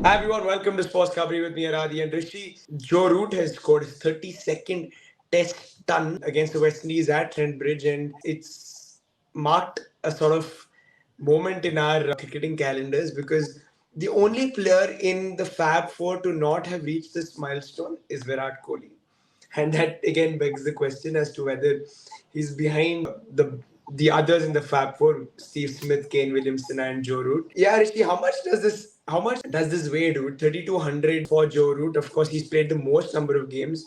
Hi everyone, welcome to SportsKhabri with me, Aradi and Rishi. Joe Root has scored his 32nd Test ton against the West Indies at Trent Bridge, and it's marked a sort of moment in our cricketing calendars because the only player in the Fab Four to not have reached this milestone is Virat Kohli. And that again begs the question as to whether he's behind the others in the Fab Four: Steve Smith, Kane Williamson, and Joe Root. Yeah, Rishi, how much does this weigh, dude? 3,200 for Joe Root. Of course, he's played the most number of games,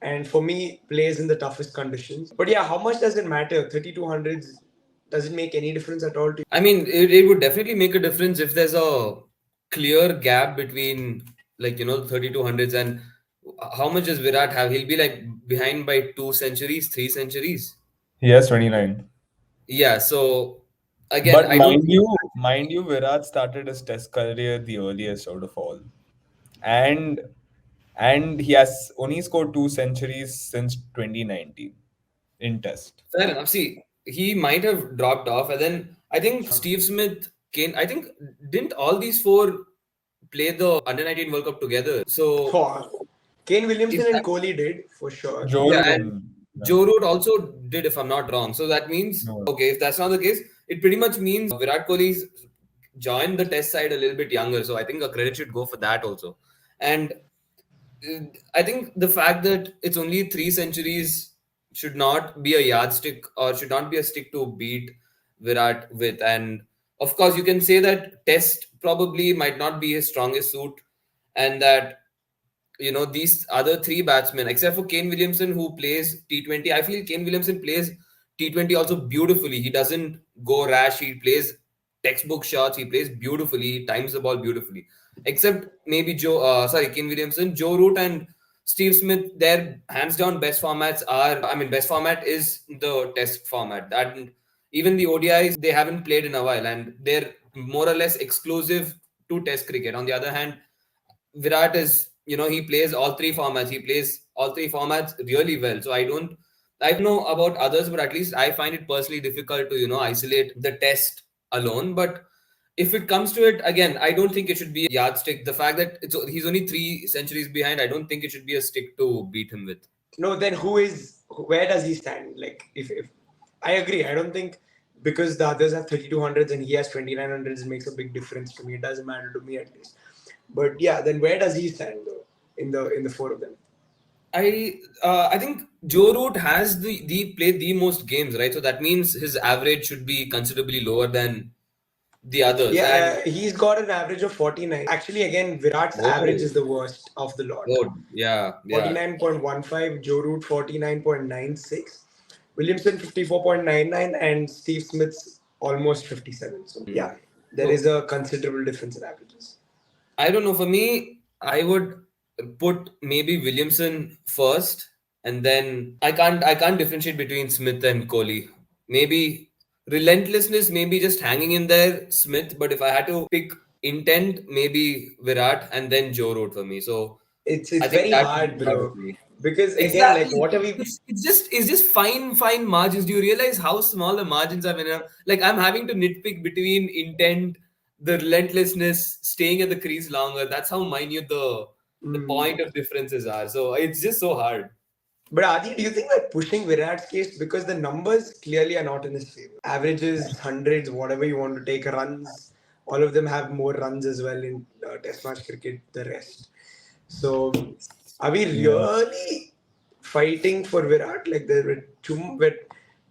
and for me, plays in the toughest conditions. But yeah, how much does it matter? 3,200 does it make any difference at all to you? I mean, it would definitely make a difference if there's a clear gap between 3200s and how much does Virat have? He'll be like behind by 2 centuries, 3 centuries. He has 29. Yeah, so again, But I don't think mind you, Virat started his test career the earliest out of all. And and he has only scored 2 centuries since 2019 in test. fair enough. See, he might have dropped off, and then I think Steve Smith, Kane, I think didn't all these four play the under 19 World Cup together? So Oh, Kane if Williamson and that Kohli did for sure. Joe Yeah, Root and and yeah, Joe Root also did, if I'm not wrong. So that means, no. okay, if that's not the case, it pretty much means Virat Kohli's joined the test side a little bit younger. So I think a credit should go for that also. And I think the fact that it's only 3 centuries should not be a yardstick or should not be a stick to beat Virat with. And of course, you can say that test probably might not be his strongest suit, and that these other three batsmen, except for Kane Williamson, who plays T20. I feel Kane Williamson plays T20 also beautifully. He doesn't go rash. He plays textbook shots. He plays beautifully. He times the ball beautifully. Except maybe Kane Williamson, Joe Root, and Steve Smith. Their hands down best formats are. I mean, best format is the Test format. That even the ODIs they haven't played in a while, and they're more or less exclusive to Test cricket. On the other hand, Virat is, he plays all three formats. He plays all three formats really well. So I don't know about others, but at least I find it personally difficult to, isolate the test alone. But if it comes to it, again, I don't think it should be a yardstick. The fact that he's only 3 centuries behind, I don't think it should be a stick to beat him with. No, then where does he stand? Like, if I agree, I don't think because the others have 3,200s and he has 2,900s, it makes a big difference to me. It doesn't matter to me at least. But yeah, then where does he stand though in the four of them? I think Joe Root has the played the most games, right? So that means his average should be considerably lower than the others. And Yeah, he's got an average of 49. Actually, again, Virat's average oh, is the worst of the lot. oh yeah, yeah. 49.15, Joe Root 49.96, Williamson 54.99, and Steve Smith's almost 57. So yeah, there is So a considerable difference in averages. I don't know. For me, I would put maybe Williamson first, and then I can't differentiate between Smith and Kohli. Maybe relentlessness, maybe just hanging in there, Smith. But if I had to pick intent, maybe Virat and then Joe Root for me. So It's I think very that would be hard, how it bro. would be. Because again, like Exactly. what are we? It's just fine margins. Do you realize how small the margins are when like I'm having to nitpick between intent, the relentlessness, staying at the crease longer. That's how minute the Mm. point of differences are. So it's just so hard. But Adi, do you think we're pushing Virat's case because the numbers clearly are not in his favor? Averages, hundreds, whatever you want to take, runs, all of them have more runs as well in Test match cricket. The rest. So, are we Yeah. really fighting for Virat? Like we're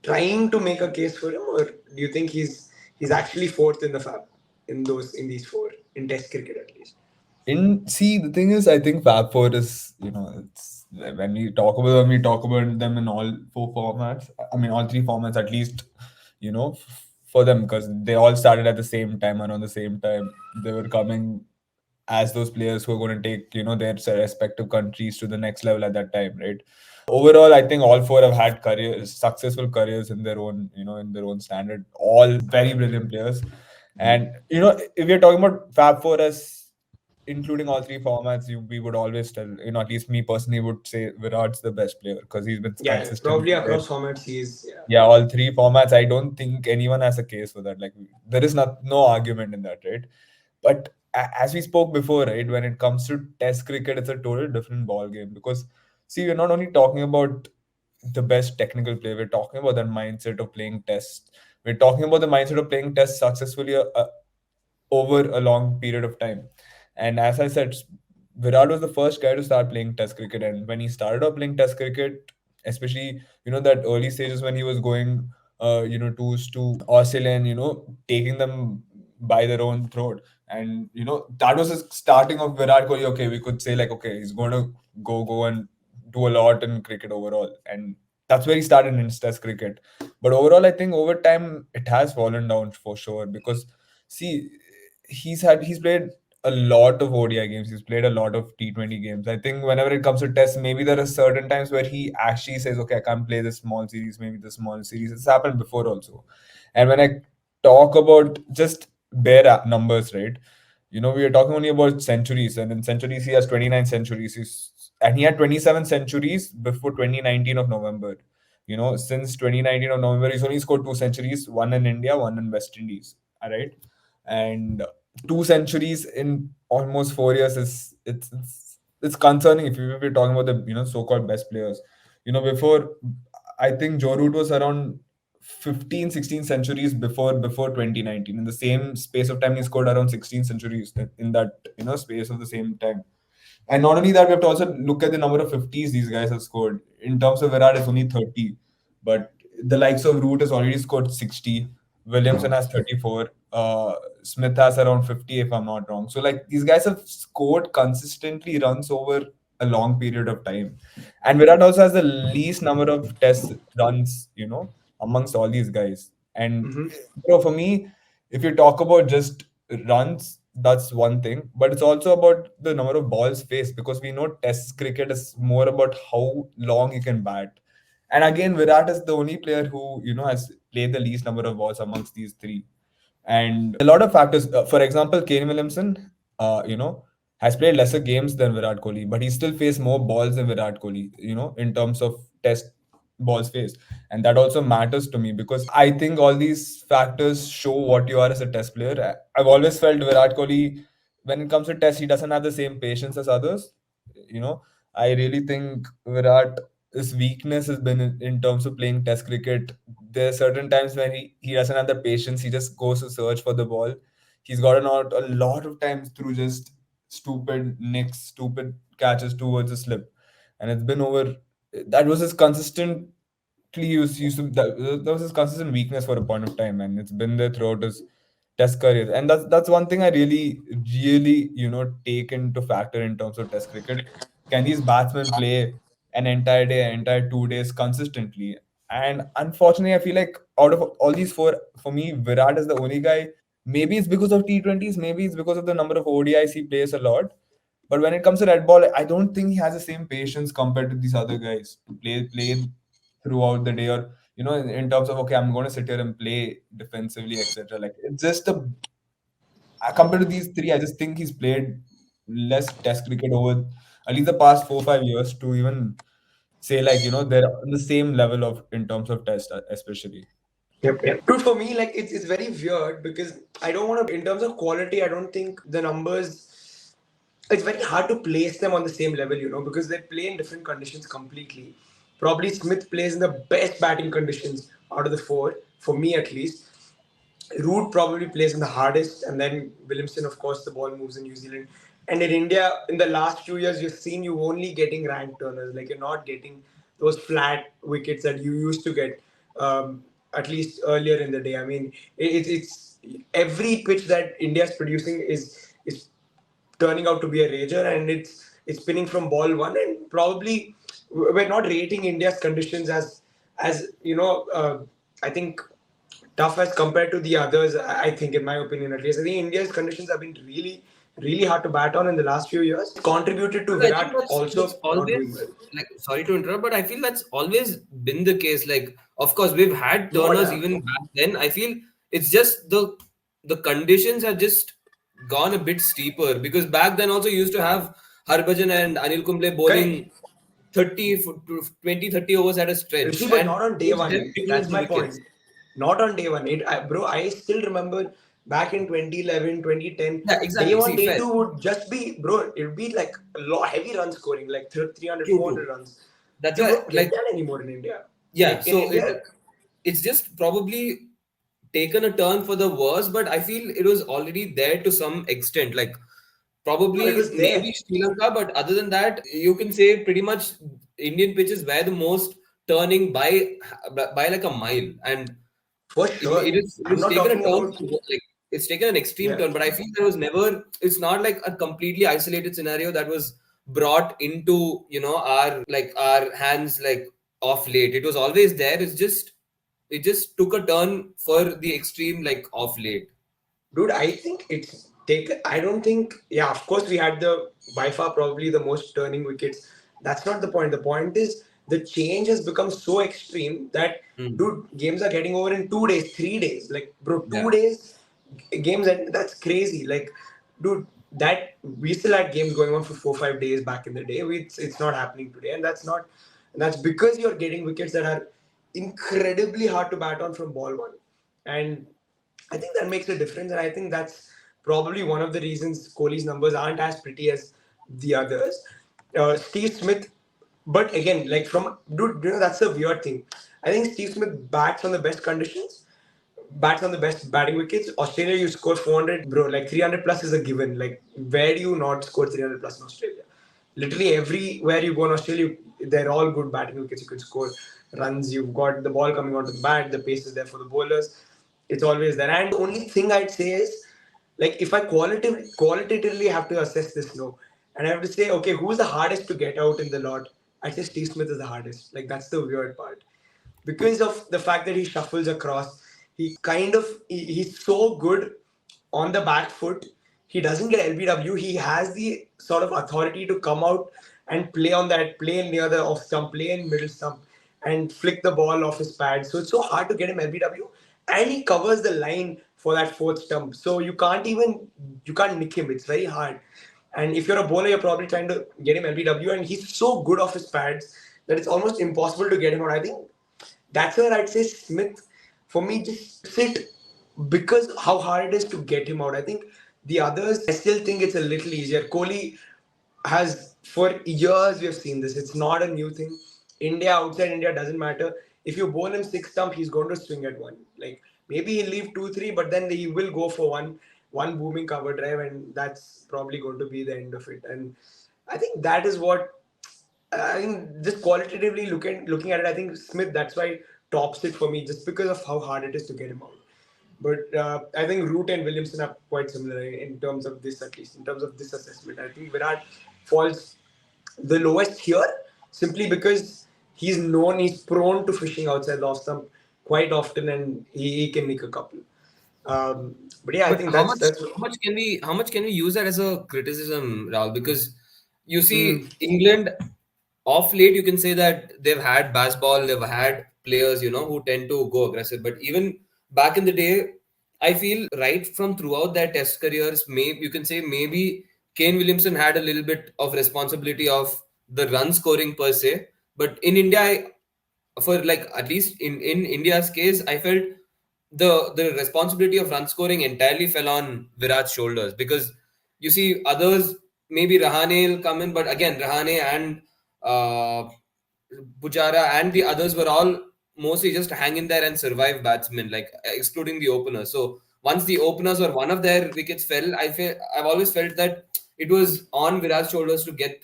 trying to make a case for him, or do you think he's actually fourth in the Fab in these four in Test cricket at least? The thing is, I think Fab Four is, it's when we talk about them in all four formats. I mean, all three formats at least, for them because they all started at the same time, around the same time. They were coming as those players who are going to take, their respective countries to the next level at that time, right? Overall, I think all four have had successful careers in their own, in their own standard. All very brilliant players, and if you're talking about Fab Four as including all three formats, we would always tell, at least me personally would say Virat's the best player because he's been Yeah, consistent probably there. across formats he's yeah. Yeah, all three formats. I don't think anyone has a case for that. Like there is no argument in that, right? But as we spoke before, right? When it comes to Test cricket, it's a total different ball game because see, we're not only talking about the best technical play, we're talking about that mindset of playing Test. We're talking about the mindset of playing Test successfully over a long period of time. And as I said, Virat was the first guy to start playing Test cricket, and when he started off playing Test cricket, especially that early stages when he was going, tours to Australia and taking them by their own throat, and that was the starting of Virat Kohli. Okay, we could say like, okay, he's going to go and do a lot in cricket overall, and that's where he started in Test cricket. But overall, I think over time it has fallen down for sure because see, he's played a lot of ODI games. He's played a lot of T20 games. I think whenever it comes to tests, maybe there are certain times where he actually says, "Okay, I can't play this small series. Maybe the small series." It's happened before also. And when I talk about just bare numbers, right? We are talking only about centuries, and in centuries he has 29 centuries. And he had 27 centuries before 2019 of November. Since 2019 of November, he's only scored two centuries, one in India, one in West Indies. All right, and two centuries in almost 4 years is it's concerning if we're talking about the so-called best players. Before I think Joe Root was around 15, 16 centuries before 2019. In the same space of time, he scored around 16 centuries in that space of the same time. And not only that, we have to also look at the number of 50s these guys have scored. In terms of Virat, it's only 30. But the likes of Root has already scored 60. Williamson has 34. Smith has around 50, if I'm not wrong. So, like, these guys have scored consistently runs over a long period of time. And Virat also has the least number of test runs, amongst all these guys. And, Mm-hmm. for me, if you talk about just runs, that's one thing, but it's also about the number of balls faced because we know Test cricket is more about how long you can bat. And again, Virat is the only player who has played the least number of balls amongst these three. And a lot of factors. For example, Kane Williamson, has played lesser games than Virat Kohli, but he still faced more balls than Virat Kohli. In terms of Test balls faced, and that also matters to me because I think all these factors show what you are as a Test player. I've always felt Virat Kohli, when it comes to Test, he doesn't have the same patience as others. You know, I really think Virat. His weakness has been in terms of playing Test cricket. There are certain times when he doesn't have the patience. He just goes to search for the ball. He's gotten out a lot of times through just stupid nicks, stupid catches towards the slip, and it's been over. That was his consistently used to that was his consistent weakness for a point of time, and it's been there throughout his Test career. And that's one thing I really take into factor in terms of Test cricket. Can these batsmen play an entire day, entire 2 days consistently? And unfortunately, I feel like out of all these four, for me, Virat is the only guy. Maybe it's because of T20s, maybe it's because of the number of ODIs he plays a lot. But when it comes to red ball, I don't think he has the same patience compared to these other guys to play throughout the day, or in terms of, okay, I'm going to sit here and play defensively, etc. Like, it's just compared to these three, I just think he's played less Test cricket over at least the past 4 5 years to even say, like, they're on the same level of in terms of Test, especially. Yep, yep. Dude, for me, like it's very weird because I don't want to. In terms of quality, I don't think the numbers. It's very hard to place them on the same level, because they play in different conditions completely. Probably Smith plays in the best batting conditions out of the four, for me at least. Root probably plays in the hardest, and then Williamson, of course, the ball moves in New Zealand. And in India, in the last few years, you've seen you only getting rank turners. Like, you're not getting those flat wickets that you used to get, at least earlier in the day. I mean, it's every pitch that India's producing is turning out to be a rager, and it's spinning from ball one. And probably we're not rating India's conditions as I think tough as compared to the others. I think, in my opinion, at least, I think India's conditions have been really, really hard to bat on in the last few years. Contributed to But I think Virat that's also not doing always well. like, sorry to interrupt, but I feel that's always been the case. Like, of course, we've had No, turners yeah. even back then. I feel it's just the conditions have just gone a bit steeper because back then also you used to have Harbhajan and Anil Kumble Correct. bowling 20 30 overs at a Rishi, stretch, but and not on it day was one. them picking up That's the my point. wickets. Not on day one. Bro, I still remember back in 2011, 2010, Yeah, day exactly. one, See, day fair. two would just be, bro, it would be like a lot heavy run scoring, like 300, True, 400 true. runs. That's You why, don't get like, that anymore in India. yeah. Like in So India, it's just probably taken a turn for the worse, but I feel it was already there to some extent. Like, no, it probably was there maybe Sri Lanka, but other than that, you can say pretty much Indian pitches were the most turning by like a mile, and for it, sure. it I'm is not taken a talking turn about, like it's taken an extreme yeah. turn, but I feel there was never, it's not like a completely isolated scenario that was brought into, our hands like off late. It was always there. It just took a turn for the extreme like off late. Dude, I think it's taken. I don't think. Yeah, of course, we had the by far probably the most turning wickets. That's not the point. The point is the change has become so extreme that, Hmm. dude, games are getting over in 2 days, 3 days. Like, bro, Yeah. 2 days games, and that's crazy. Like, dude, that we still had games going on for 4, 5 days back in the day. It's not happening today, and that's not. And that's because you're getting wickets that are incredibly hard to bat on from ball one, and I think that makes a difference, and I think that's probably one of the reasons Kohli's numbers aren't as pretty as the others. Steve Smith, but again, like from dude, that's a weird thing. I think Steve Smith bats on the best conditions, bats on the best batting wickets. Australia, you score 400, bro. Like 300 plus is a given. Like where do you not score 300 plus in Australia? Literally everywhere you go in Australia, they're all good batting wickets. You can score runs. You've got the ball coming onto the bat. The pace is there for the bowlers. It's always there. And the only thing I'd say is, like, if I qualitatively have to assess this, no, and I have to say, okay, who's the hardest to get out in the lot? I say Steve Smith is the hardest. Like that's the weird part because of the fact that he shuffles across. He's so good on the back foot. He doesn't get LBW. He has the sort of authority to come out and play on that, play near the off stump, play in middle stump, and flick the ball off his pad. So it's so hard to get him LBW, and he covers the line for that fourth stump. So you can't nick him. It's very hard. And if you're a bowler, you're probably trying to get him LBW, and he's so good off his pads that it's almost impossible to get him out. I think that's where I'd say Smith, for me, just sit because how hard it is to get him out. I think the others, I still think it's a little easier. Kohli has, for years, we have seen this. It's not a new thing. India, outside India, doesn't matter. If you bowl him six stump, he's going to swing at one. Like maybe he'll leave 2, 3, but then he will go for one booming cover drive, and that's probably going to be the end of it. And I think that is what I think just qualitatively looking at it, I think Smith that's why tops it for me just because of how hard it is to get him out. But I think Root and Williamson are quite similar in terms of this, at least in terms of this assessment. I think Virat falls the lowest here simply because he's prone to fishing outside the off stump quite often, and he can make a couple. But yeah, I But think that's how much can we use that as a criticism, Rahul? Because you mm, see, England off late, you can say that they've had baseball, they've had players, who tend to go aggressive. But even back in the day, I feel right from throughout their test careers, maybe you can say maybe Kane Williamson had a little bit of responsibility of the run scoring per se. But in India, for like at least in India's case, I felt the responsibility of run scoring entirely fell on Virat's shoulders because you see others maybe Rahane will come in, but again Rahane and uh, Pujara and the others were all mostly just hang in there and survive batsmen, like excluding the openers. So once the openers or one of their wickets fell, I've always felt that it was on Virat's shoulders to keep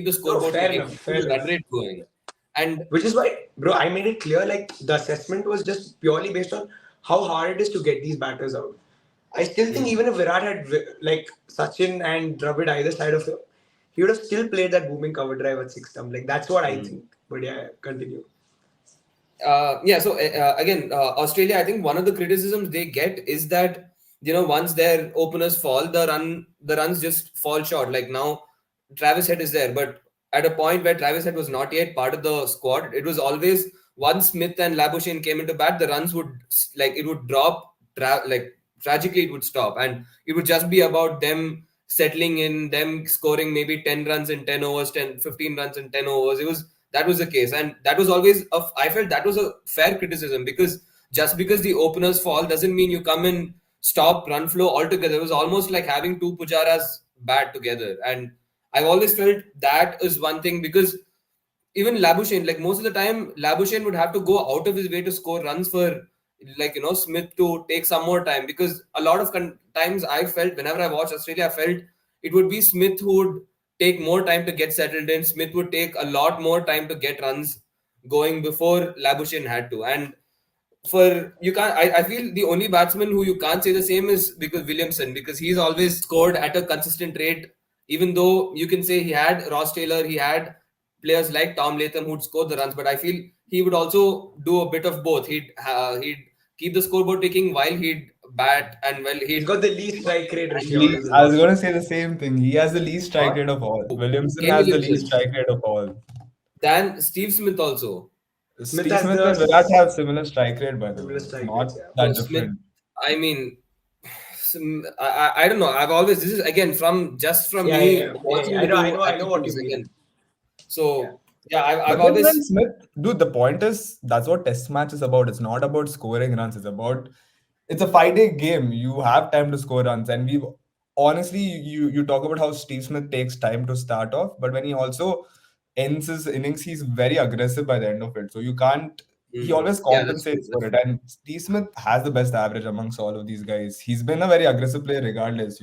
the no, scoreboard fair ticking, enough, to fair keep the run enough. rate going. And Which is why, bro, I made it clear like the assessment was just purely based on how hard it is to get these batters out. I still think even if Virat had like Sachin and Dravid either side of him, he would have still played that booming cover drive at six stump. Like that's what I mm, think. But yeah, continue. yeah, so again, Australia, I think one of the criticisms they get is that once their openers fall, the runs just fall short. Like now, Travis Head is there, but at a point where Travis Head was not yet part of the squad, it was always once Smith and Labuschagne came into bat, the runs would like it would drop, like tragically it would stop, and it would just be about them settling in, them scoring maybe 10 runs in 10 overs, 10, 15 runs in 10 overs. That was the case, and that was always I felt that was a fair criticism because just because the openers fall doesn't mean you come in stop run flow altogether. It was almost like having two Pujaras bat together. And I've always felt that is one thing, because even Labuschagne, like most of the time, Labuschagne would have to go out of his way to score runs for, like, Smith to take some more time. Because a lot of times I felt, whenever I watched Australia, I felt it would be Smith who would take more time to get settled in. Smith would take a lot more time to get runs going before Labuschagne had to. And for you can't I feel the only batsman who you can't say the same is because Williamson, because he's always scored at a consistent rate, even though you can say he had Ross Taylor, he had players like Tom Latham who'd score the runs, but I feel he would also do a bit of both. He'd keep the scoreboard ticking while he'd bat, and well, He's he'd got the least strike rate, Rishi, out of Least, the I was lot. going to say the same thing. He has the least strike rate of all. Williamson Kane has the least Williamson, strike rate of all. then Steve Smith also. Smith Steve has Smith the and Virat have similar strike rate, by the way. similar It's strike not rates, yeah. that Smith, different. I mean, I don't know. I've always, this is again from Yeah, me yeah, yeah, watching yeah. the two I know what you attitudes mean. again. Yeah. So yeah, I've But then always. Smith, dude, the point is that's what Test match is about. It's not about scoring runs. It's a 5-day game. You have time to score runs, and we honestly, you talk about how Steve Smith takes time to start off, but when he also ends his innings, he's very aggressive by the end of it. So you can't. He always Yeah, that's true. compensates for That's it, true. and Steve Smith has the best average amongst all of these guys. He's been a very aggressive player, regardless.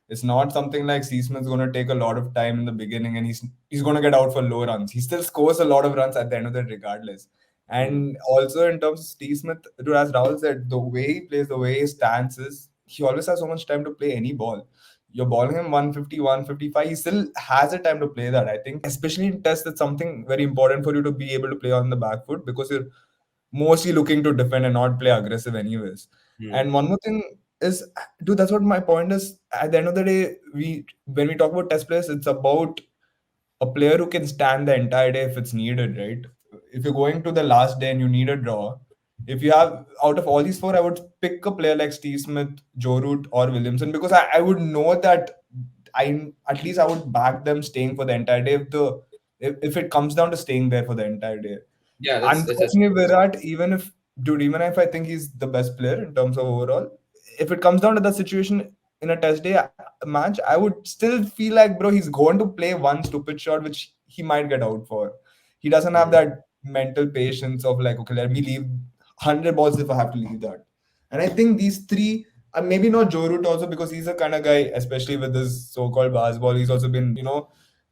It's not something like Steve Smith's going to take a lot of time in the beginning, and he's going to get out for low runs. He still scores a lot of runs at the end of it, regardless. Mm. And also in terms of Steve Smith, dude, as Rahul said, the way he plays, the way his stance is, he always has so much time to play any ball. You're balling him 150, 155, he still has a time to play that. I think, especially in tests, it's something very important for you to be able to play on the back foot because you're mostly looking to defend and not play aggressive anyways. Mm. And one more thing is, dude, that's what my point is. At the end of the day, when we talk about test players, it's about a player who can stand the entire day if it's needed, right? If you're going to the last day and you need a draw, if you have out of all these four, I would pick a player like Steve Smith, Joe Root, or Williamson because I would know that I would back them staying for the entire day if it comes down to staying there for the entire day. Yeah, that's Unfortunately, Virat, even if I think he's the best player in terms of overall, if it comes down to that situation in a test day match, I would still feel like, bro, he's going to play one stupid shot which he might get out for. He doesn't have that mental patience of like, okay, let me leave 100 balls if I have to leave that. And I think these three, maybe not Joe Root also because he's a kind of guy, especially with this so-called baseball, he's also been,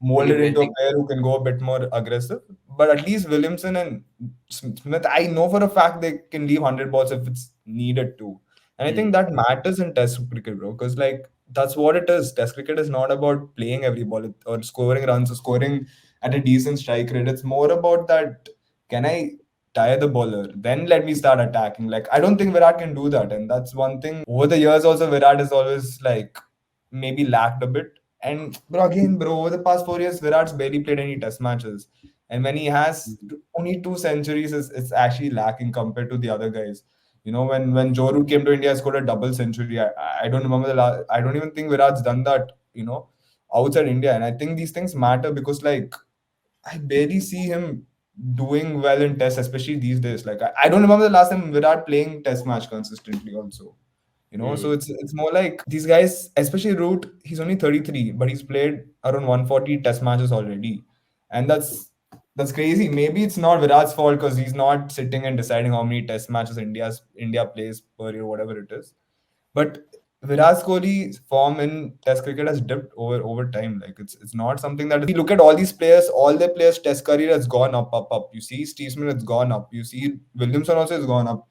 molded into a bending. player who can go a bit more aggressive. But at least Williamson and Smith, I know for a fact they can leave 100 balls if it's needed to. And I think Mm. that matters in Test cricket, bro, because like that's what it is. Test cricket is not about playing every ball or scoring runs or scoring at a decent strike rate. It's more about that. Can I tire the bowler? Then let me start attacking. Like I don't think Virat can do that, and that's one thing. Over the years, also Virat is always like maybe lacked a bit. And bro, over the past 4 years, Virat's barely played any test matches. And when he has only two centuries, it's actually lacking compared to the other guys. When Joe Root came to India, he scored a double century. I don't remember the last. I don't even think Virat's done that. Outside India, and I think these things matter because like I barely see him doing well in tests, especially these days. Like I don't remember the last time Virat playing test match consistently. Also, so Mm. it's more like these guys, especially Root, he's only 33, but he's played around 140 test matches already. And that's crazy. Maybe it's not Virat's fault because he's not sitting and deciding how many test matches India plays per year, whatever it is. But Virat Kohli's form in Test cricket has dipped over time. Like it's not something that is. You look at all these players, all their players' Test career has gone up, up, up. You see Steve Smith has gone up. You see Williamson also has gone up.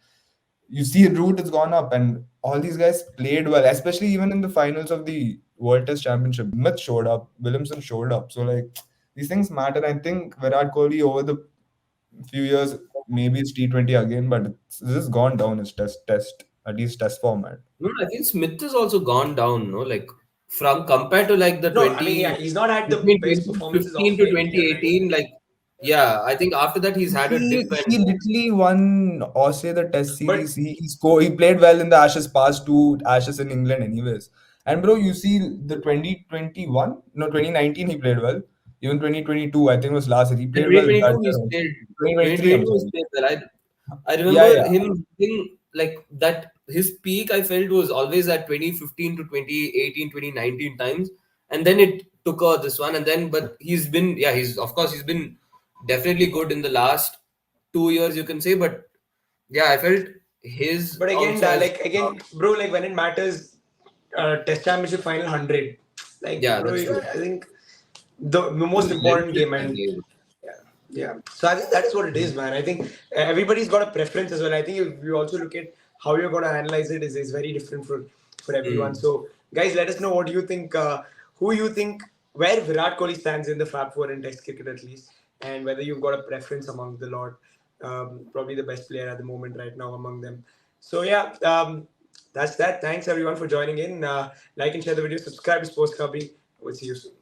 You see Root has gone up, and all these guys played well, especially even in the finals of the World Test Championship. Smith showed up, Williamson showed up. So like these things matter. I think Virat Kohli over the few years, maybe it's T20 again, but this has gone down his test at least test format. No, I think Smith has also gone down, no? Like from compared to like the No, I mean, yeah, he's not had the between best performances off 2015 to the IPL, right? 2018, like yeah, I think after that he's had a dip He and literally won Australia the Test But series. He scored. He played well in the Ashes, past two Ashes in England, anyways. And bro, you see the 2021, no 2019, he played well. Even 2022, I think was last year. He in played well that 2022 year. played 2023, I'm 2022 he's sorry. played well. I Yeah, remember yeah. him being like that his peak I felt was always at 2015 to 2018, 2019 times, and then it took this one, and then but he's been definitely good in the last 2 years, you can say, but yeah, I felt his But again, also has bro, like when it matters, Test Championship final 100, like yeah, bro, that's true. I think the He most was important relentless game, that and game. yeah, yeah. So I think that is what it is, man. I think everybody's got a preference as well. I think if you also look at how you're going to analyze it is very different for everyone. Mm. So guys, let us know what you think. Who you think where Virat Kohli stands in the Fab Four in Test cricket at least, and whether you've got a preference among the lot. Probably the best player at the moment right now among them. So yeah, that's that. Thanks everyone for joining in. Like and share the video. Subscribe to SportsKhabri. We'll see you soon.